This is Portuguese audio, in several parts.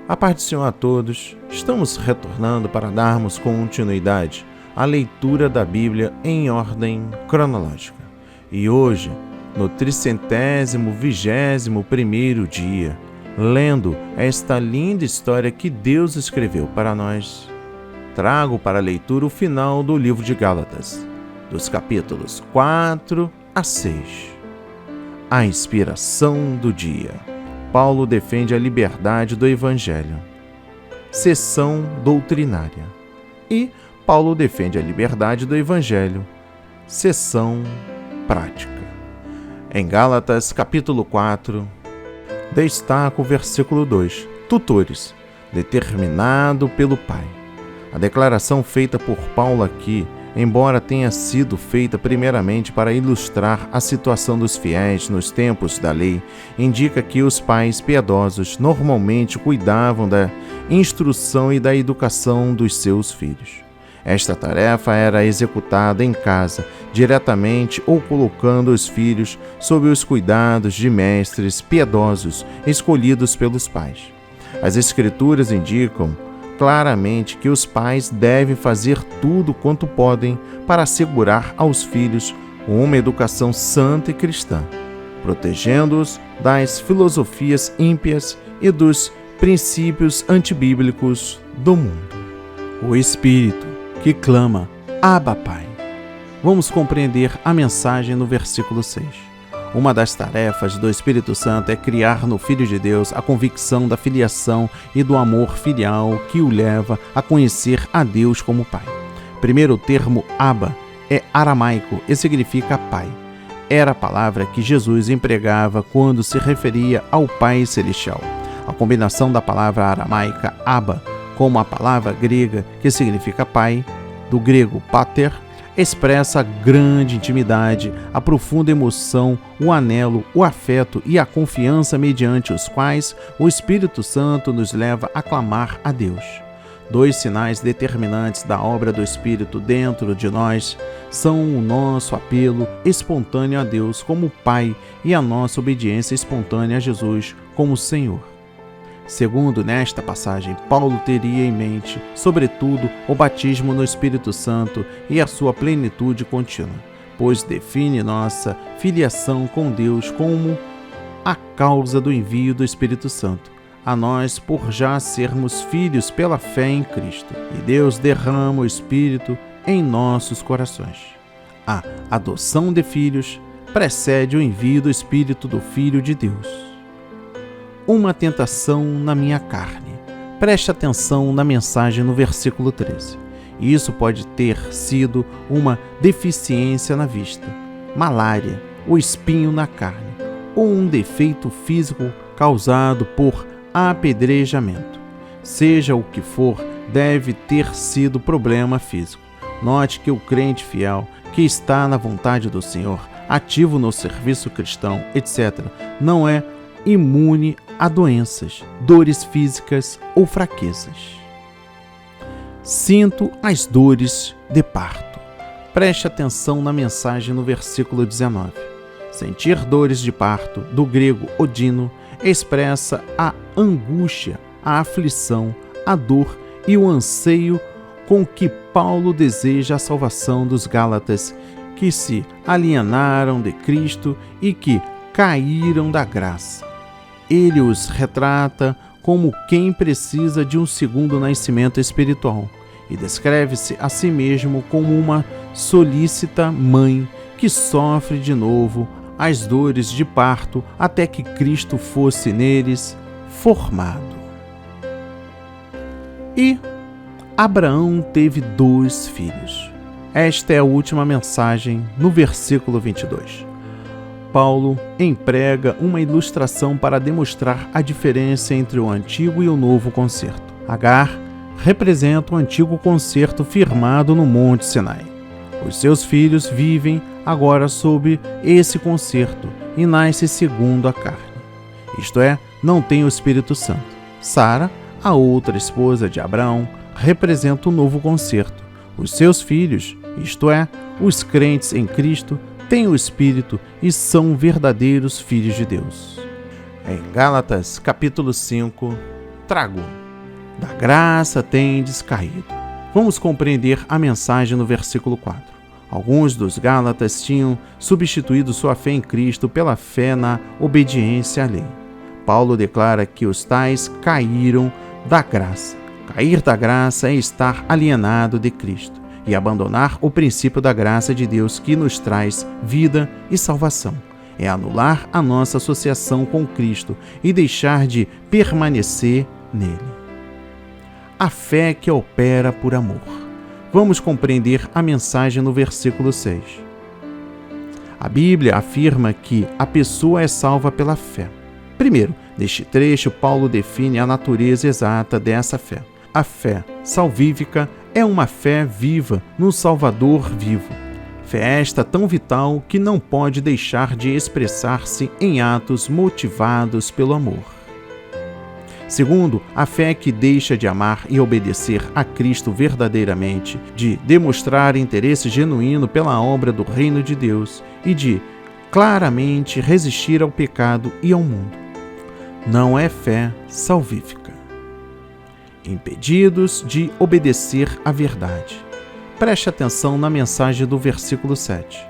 A paz do Senhor a todos. Estamos retornando para darmos continuidade à leitura da Bíblia em ordem cronológica. E hoje, no 321º dia, lendo esta linda história que Deus escreveu para nós, trago para a leitura o final do livro de Gálatas, dos capítulos 4 a 6. A inspiração do dia. Paulo defende a liberdade do Evangelho. Seção doutrinária. E Paulo defende a liberdade do Evangelho. Seção prática. Em Gálatas, capítulo 4, destaca o versículo 2. Tutores, determinado pelo Pai. A declaração feita por Paulo aqui, embora tenha sido feita primeiramente para ilustrar a situação dos fiéis nos tempos da lei, indica que os pais piedosos normalmente cuidavam da instrução e da educação dos seus filhos. Esta tarefa era executada em casa, diretamente ou colocando os filhos sob os cuidados de mestres piedosos escolhidos pelos pais. As Escrituras indicam claramente que os pais devem fazer tudo quanto podem para assegurar aos filhos uma educação santa e cristã, protegendo-os das filosofias ímpias e dos princípios antibíblicos do mundo. O Espírito que clama, Abba, Pai. Vamos compreender a mensagem no versículo 6. Uma das tarefas do Espírito Santo é criar no Filho de Deus a convicção da filiação e do amor filial que o leva a conhecer a Deus como Pai. Primeiro, o termo Abba é aramaico e significa Pai. Era a palavra que Jesus empregava quando se referia ao Pai Celestial. A combinação da palavra aramaica Abba com a palavra grega que significa Pai, do grego pater, expressa a grande intimidade, a profunda emoção, o anelo, o afeto e a confiança mediante os quais o Espírito Santo nos leva a clamar a Deus. Dois sinais determinantes da obra do Espírito dentro de nós são o nosso apelo espontâneo a Deus como Pai e a nossa obediência espontânea a Jesus como Senhor. Segundo, nesta passagem, Paulo teria em mente, sobretudo, o batismo no Espírito Santo e a sua plenitude contínua, pois define nossa filiação com Deus como a causa do envio do Espírito Santo, a nós por já sermos filhos pela fé em Cristo, e Deus derrama o Espírito em nossos corações. A adoção de filhos precede o envio do Espírito do Filho de Deus. Uma tentação na minha carne. Preste atenção na mensagem no versículo 13. Isso pode ter sido uma deficiência na vista, malária, o espinho na carne, ou um defeito físico causado por apedrejamento. Seja o que for, deve ter sido problema físico. Note que o crente fiel, que está na vontade do Senhor, ativo no serviço cristão, etc., não é imune a doenças, dores físicas ou fraquezas. Sinto as dores de parto. Preste atenção na mensagem no versículo 19. Sentir dores de parto, do grego odino, expressa a angústia, a aflição, a dor e o anseio com que Paulo deseja a salvação dos Gálatas, que se alienaram de Cristo e que caíram da graça. Ele os retrata como quem precisa de um segundo nascimento espiritual e descreve-se a si mesmo como uma solícita mãe que sofre de novo as dores de parto até que Cristo fosse neles formado. E Abraão teve 2 filhos. Esta é a última mensagem no versículo 22. Paulo emprega uma ilustração para demonstrar a diferença entre o antigo e o novo concerto. Agar representa o antigo concerto firmado no Monte Sinai. Os seus filhos vivem agora sob esse concerto e nascem segundo a carne. Isto é, não tem o Espírito Santo. Sara, a outra esposa de Abraão, representa o novo concerto. Os seus filhos, isto é, os crentes em Cristo, têm o Espírito e são verdadeiros filhos de Deus. Em Gálatas, capítulo 5, trago. Da graça tendes caído. Vamos compreender a mensagem no versículo 4. Alguns dos Gálatas tinham substituído sua fé em Cristo pela fé na obediência à lei. Paulo declara que os tais caíram da graça. Cair da graça é estar alienado de Cristo e abandonar o princípio da graça de Deus que nos traz vida e salvação. É anular a nossa associação com Cristo e deixar de permanecer nele. A fé que opera por amor. Vamos compreender a mensagem no versículo 6. A Bíblia afirma que a pessoa é salva pela fé. Primeiro, neste trecho, Paulo define a natureza exata dessa fé. A fé salvífica é uma fé viva no Salvador vivo. Fé esta tão vital que não pode deixar de expressar-se em atos motivados pelo amor. Segundo, a fé que deixa de amar e obedecer a Cristo verdadeiramente, de demonstrar interesse genuíno pela obra do reino de Deus e de claramente resistir ao pecado e ao mundo. Não é fé salvífica. Impedidos de obedecer à verdade. Preste atenção na mensagem do versículo 7.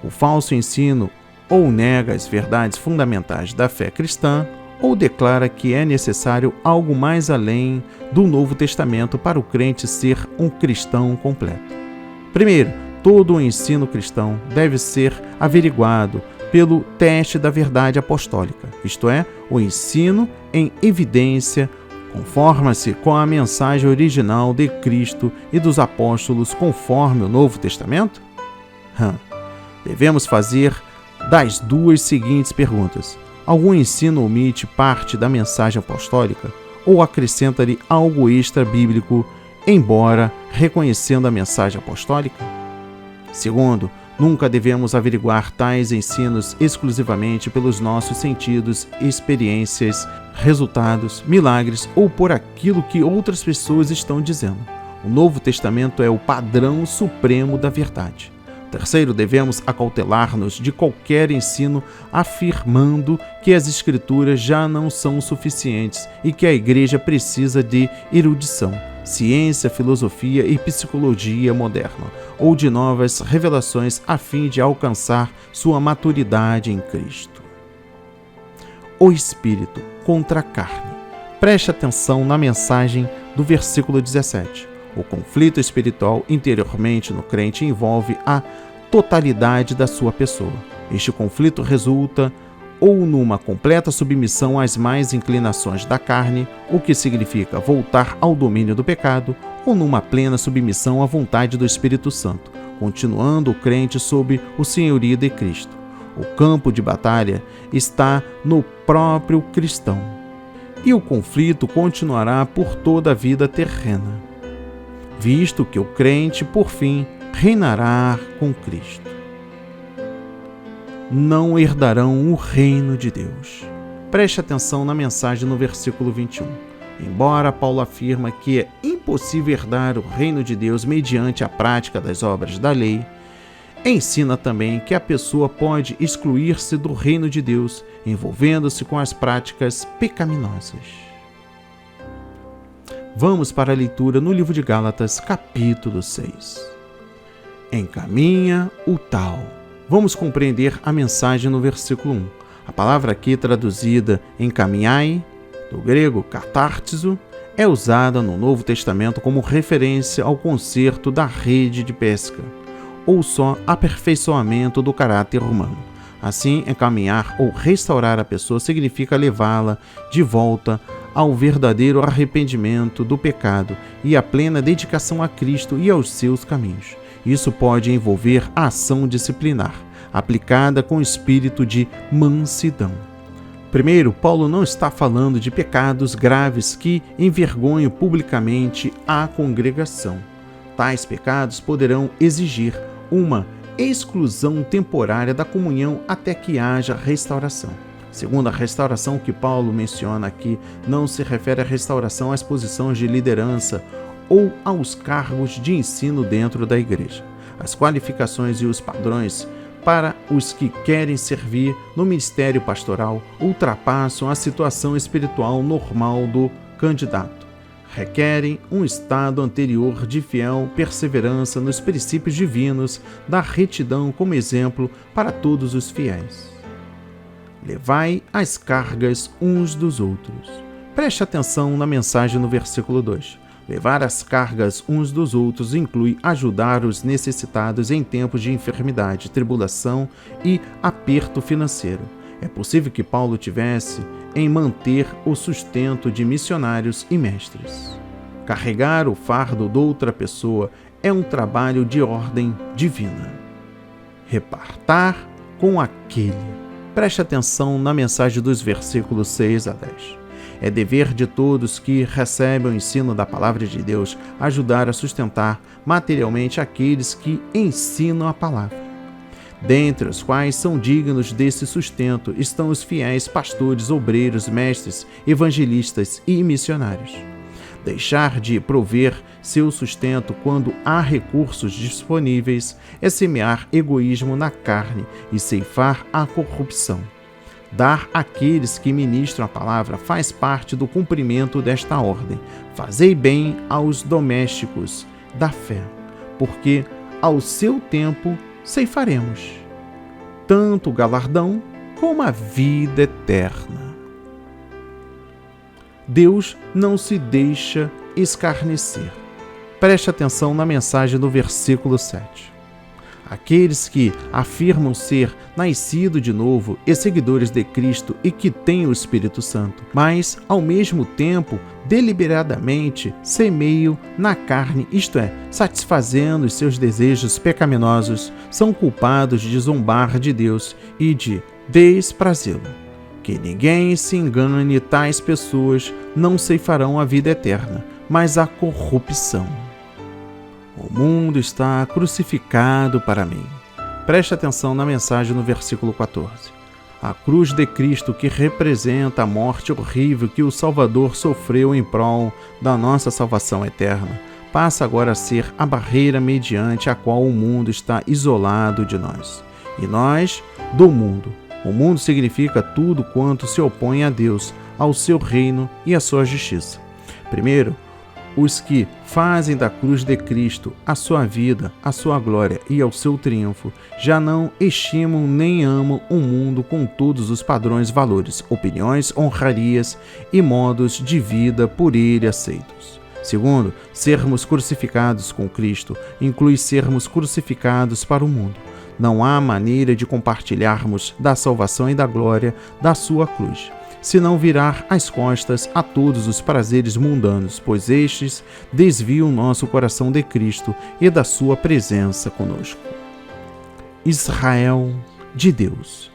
O falso ensino ou nega as verdades fundamentais da fé cristã, ou declara que é necessário algo mais além do Novo Testamento para o crente ser um cristão completo. Primeiro, todo o ensino cristão deve ser averiguado pelo teste da verdade apostólica, isto é, o ensino em evidência conforma-se com a mensagem original de Cristo e dos apóstolos conforme o Novo Testamento? Devemos fazer das duas seguintes perguntas. Algum ensino omite parte da mensagem apostólica ou acrescenta-lhe algo extra-bíblico, embora reconhecendo a mensagem apostólica? Segundo, nunca devemos averiguar tais ensinos exclusivamente pelos nossos sentidos, experiências, resultados, milagres ou por aquilo que outras pessoas estão dizendo. O Novo Testamento é o padrão supremo da verdade. Terceiro, devemos acautelar-nos de qualquer ensino afirmando que as Escrituras já não são suficientes e que a Igreja precisa de erudição, ciência, filosofia e psicologia moderna, ou de novas revelações a fim de alcançar sua maturidade em Cristo. O Espírito contra a carne. Preste atenção na mensagem do versículo 17. O conflito espiritual interiormente no crente envolve a totalidade da sua pessoa. Este conflito resulta ou numa completa submissão às más inclinações da carne, o que significa voltar ao domínio do pecado, ou numa plena submissão à vontade do Espírito Santo, continuando o crente sob o senhorio de Cristo. O campo de batalha está no próprio cristão, e o conflito continuará por toda a vida terrena, visto que o crente, por fim, reinará com Cristo. Não herdarão o reino de Deus. Preste atenção na mensagem no versículo 21. Embora Paulo afirma que é impossível herdar o reino de Deus mediante a prática das obras da lei, ensina também que a pessoa pode excluir-se do reino de Deus, envolvendo-se com as práticas pecaminosas. Vamos para a leitura no livro de Gálatas, capítulo 6. Encaminha o tal. Vamos compreender a mensagem no versículo 1. A palavra aqui traduzida encaminhai, do grego katártizo, é usada no Novo Testamento como referência ao conserto da rede de pesca, ou só aperfeiçoamento do caráter humano. Assim, encaminhar ou restaurar a pessoa significa levá-la de volta ao verdadeiro arrependimento do pecado e à plena dedicação a Cristo e aos seus caminhos. Isso pode envolver a ação disciplinar, aplicada com espírito de mansidão. Primeiro, Paulo não está falando de pecados graves que envergonham publicamente a congregação. Tais pecados poderão exigir uma exclusão temporária da comunhão até que haja restauração. Segundo, a restauração que Paulo menciona aqui não se refere à restauração às posições de liderança ou aos cargos de ensino dentro da igreja. As qualificações e os padrões para os que querem servir no ministério pastoral ultrapassam a situação espiritual normal do candidato. Requerem um estado anterior de fiel perseverança nos princípios divinos, da retidão como exemplo para todos os fiéis. Levai as cargas uns dos outros. Preste atenção na mensagem no versículo 2. Levar as cargas uns dos outros inclui ajudar os necessitados em tempos de enfermidade, tribulação e aperto financeiro. É possível que Paulo tivesse em manter o sustento de missionários e mestres. Carregar o fardo de outra pessoa é um trabalho de ordem divina. Repartar com aquele. Preste atenção na mensagem dos versículos 6 a 10. É dever de todos que recebem o ensino da palavra de Deus ajudar a sustentar materialmente aqueles que ensinam a palavra. Dentre os quais são dignos desse sustento estão os fiéis pastores, obreiros, mestres, evangelistas e missionários. Deixar de prover seu sustento quando há recursos disponíveis é semear egoísmo na carne e ceifar a corrupção. Dar àqueles que ministram a palavra faz parte do cumprimento desta ordem. Fazei bem aos domésticos da fé, porque ao seu tempo ceifaremos tanto o galardão como a vida eterna. Deus não se deixa escarnecer. Preste atenção na mensagem do versículo 7. Aqueles que afirmam ser nascidos de novo e seguidores de Cristo e que têm o Espírito Santo, mas, ao mesmo tempo, deliberadamente semeiam na carne, isto é, satisfazendo os seus desejos pecaminosos, são culpados de zombar de Deus e de desprazê-lo. Que ninguém se engane, tais pessoas não ceifarão a vida eterna, mas a corrupção. O mundo está crucificado para mim. Preste atenção na mensagem no versículo 14. A cruz de Cristo, que representa a morte horrível que o Salvador sofreu em prol da nossa salvação eterna, passa agora a ser a barreira mediante a qual o mundo está isolado de nós. E nós, do mundo. O mundo significa tudo quanto se opõe a Deus, ao seu reino e à sua justiça. Primeiro, os que fazem da cruz de Cristo a sua vida, a sua glória e ao seu triunfo, já não estimam nem amam o mundo com todos os padrões, valores, opiniões, honrarias e modos de vida por ele aceitos. Segundo, sermos crucificados com Cristo inclui sermos crucificados para o mundo. Não há maneira de compartilharmos da salvação e da glória da sua cruz, senão virar as costas a todos os prazeres mundanos, pois estes desviam nosso coração de Cristo e da sua presença conosco. Israel de Deus.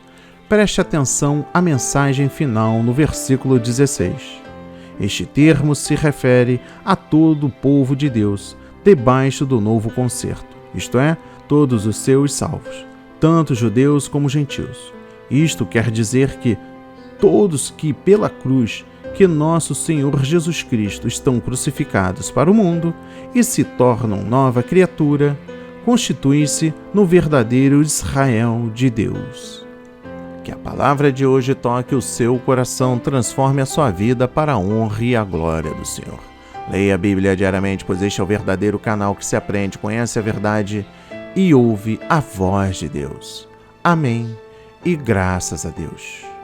Preste atenção à mensagem final no versículo 16. Este termo se refere a todo o povo de Deus, debaixo do novo concerto, isto é, todos os seus salvos, tanto judeus como gentios. Isto quer dizer que todos que pela cruz que nosso Senhor Jesus Cristo estão crucificados para o mundo e se tornam nova criatura, constituem-se no verdadeiro Israel de Deus. Que a palavra de hoje toque o seu coração, transforme a sua vida para a honra e a glória do Senhor. Leia a Bíblia diariamente, pois este é o verdadeiro canal que se aprende, conhece a verdade e ouve a voz de Deus. Amém e graças a Deus.